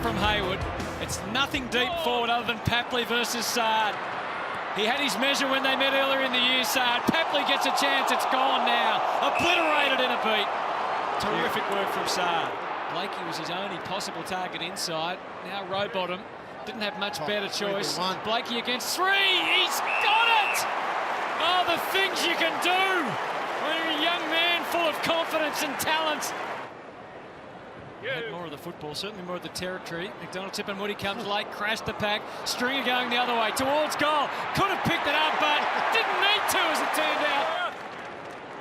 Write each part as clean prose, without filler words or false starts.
from Hayward. It's nothing deep forward other than Papley versus Saad. He had his measure when they met earlier in the year, Saad. Papley gets a chance, it's gone now. Obliterated in a beat. Terrific work from Saad. Blakey was his only possible target inside. Now Rowbottom didn't have much better choice. Blakey against three, he's got it! Oh, the things you can do when you're a young man full of confidence and talent. Had more of the football, certainly more of the territory. McDonald Tipungwuti comes late, crashed the pack. Stringer going the other way, towards goal. Could have picked it up, but didn't need to as it turned out.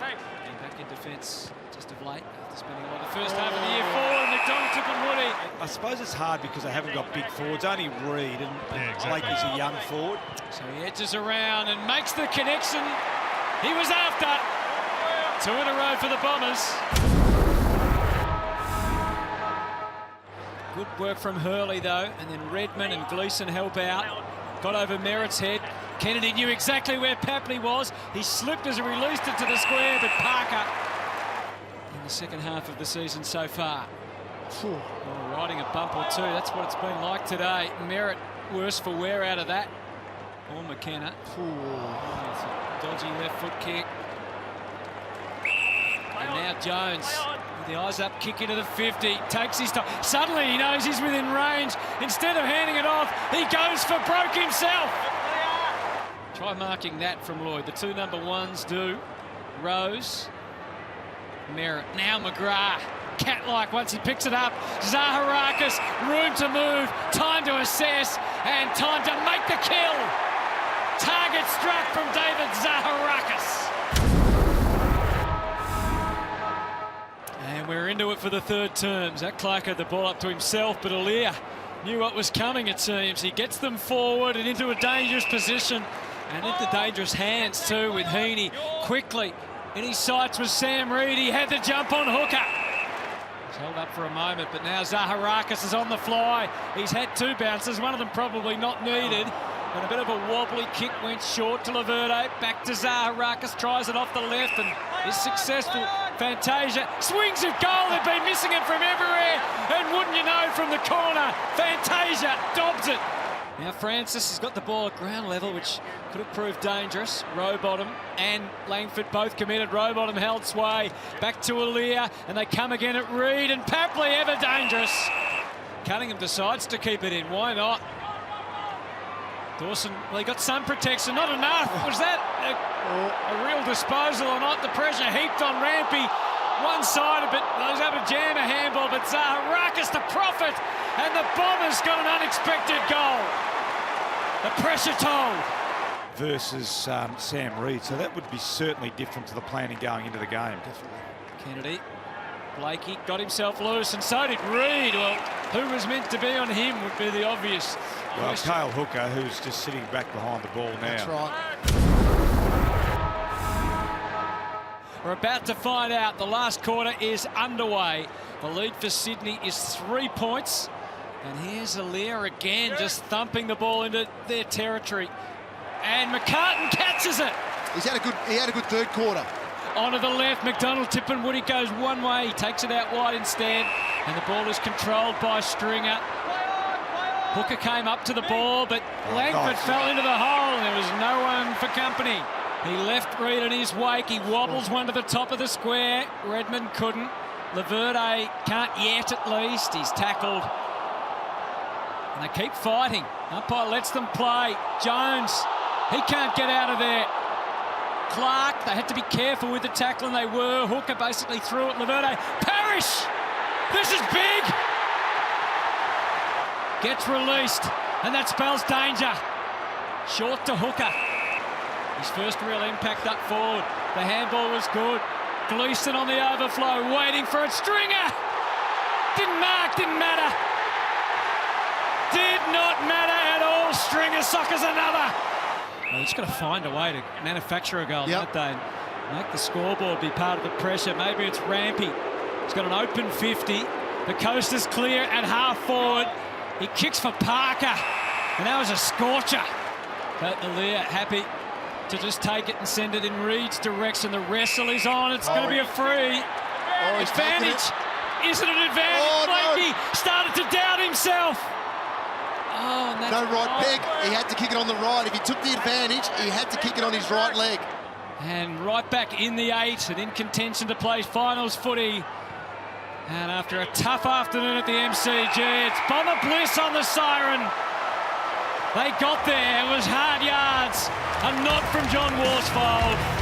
And back in defence just of late, after spending a lot of the first half of the year forward, McDonald Tipungwuti. I suppose it's hard because they haven't got big forwards, only Reid, and Blake is a young forward. So he edges around and makes the connection he was after. Two in a row for the Bombers. Good work from Hurley, though, and then Redmond and Gleeson help out. Got over Merritt's head. Kennedy knew exactly where Papley was. He slipped as he released it to the square, but Parker, in the second half of the season so far, riding a bump or two. That's what it's been like today. Merritt worse for wear out of that. Or McKenna. Dodgy left foot kick. And now Jones. The eyes up, kick into the 50, takes his time. Suddenly he knows he's within range. Instead of handing it off, he goes for broke himself. Try marking that from Lloyd. The two number ones do. Rose, Merritt, now McGrath. Cat-like once he picks it up. Zaharakis, room to move, time to assess, and time to make the kill. Target struck from David Zaharakis. And we're into it for the third term. Zach Clark had the ball up to himself, but Alir knew what was coming, it seems. He gets them forward and into a dangerous position. And into dangerous hands, too, with Heaney. Quickly, in his sights was Sam Reid. He had the jump on Hooker. He's held up for a moment, but now Zaharakis is on the fly. He's had two bounces, one of them probably not needed. And a bit of a wobbly kick went short to Laverde. Back to Zaharakis, tries it off the left and is successful. Fantasia swings at goal. They've been missing it from everywhere. And wouldn't you know, from the corner, Fantasia dobs it. Now Francis has got the ball at ground level, which could have proved dangerous. Rowbottom and Langford both committed. Rowbottom held sway. Back to Alir, and they come again at Reid, and Papley ever dangerous. Cunningham decides to keep it in. Why not? Dawson, well, he got some protection, not enough. Was that a real disposal or not? The pressure heaped on Rampy. One-sided, but he was able to jam a handball, but Zaharakis to profit, and the Bombers got an unexpected goal. The pressure told. Versus Sam Reid, so that would be certainly different to the planning going into the game. Definitely. Kennedy, Blakey got himself loose, and so did Reid. Well, who was meant to be on him would be the obvious question. Cale Hooker, who's just sitting back behind the ball now. That's right. We're about to find out. The last quarter is underway. The lead for Sydney is 3 points. And here's Alir again, just thumping the ball into their territory. And McCartan catches it. He had a good third quarter. Onto the left, McDonald Tipungwuti goes one way. He takes it out wide instead. And the ball is controlled by Stringer. Hooker came up to the ball, but Langford fell into the hole, and there was no one for company. He left Reid in his wake. He wobbles one to the top of the square. Redmond couldn't. Laverde can't yet, at least. He's tackled. And they keep fighting. Umpire lets them play. Jones, he can't get out of there. Clark, they had to be careful with the tackle, and they were. Hooker basically threw it. Laverde, Parrish! This is big! Gets released, and that spells danger. Short to Hooker. His first real impact up forward. The handball was good. Gleeson on the overflow, waiting for it. Stringer! Didn't mark, didn't matter. Did not matter at all. Stringer suckers another. Well, he's got to find a way to manufacture a goal, don't they? Make the scoreboard be part of the pressure. Maybe it's Rampy. He's got an open 50. The coast is clear at half forward. He kicks for Parker, and that was a scorcher. But Alir happy to just take it and send it in Reid's direction. The wrestle is on. It's going to be a free. Advantage. Is it an advantage? Oh, no. Blakey started to doubt himself. Oh, and that's No right peg. He had to kick it on the right. If he took the advantage, he had to kick it on his right leg. And right back in the 8 and in contention to play finals footy. And after a tough afternoon at the MCG, it's Bomber Bliss on the siren. They got there. It was hard yards. A nod from John Worsfold.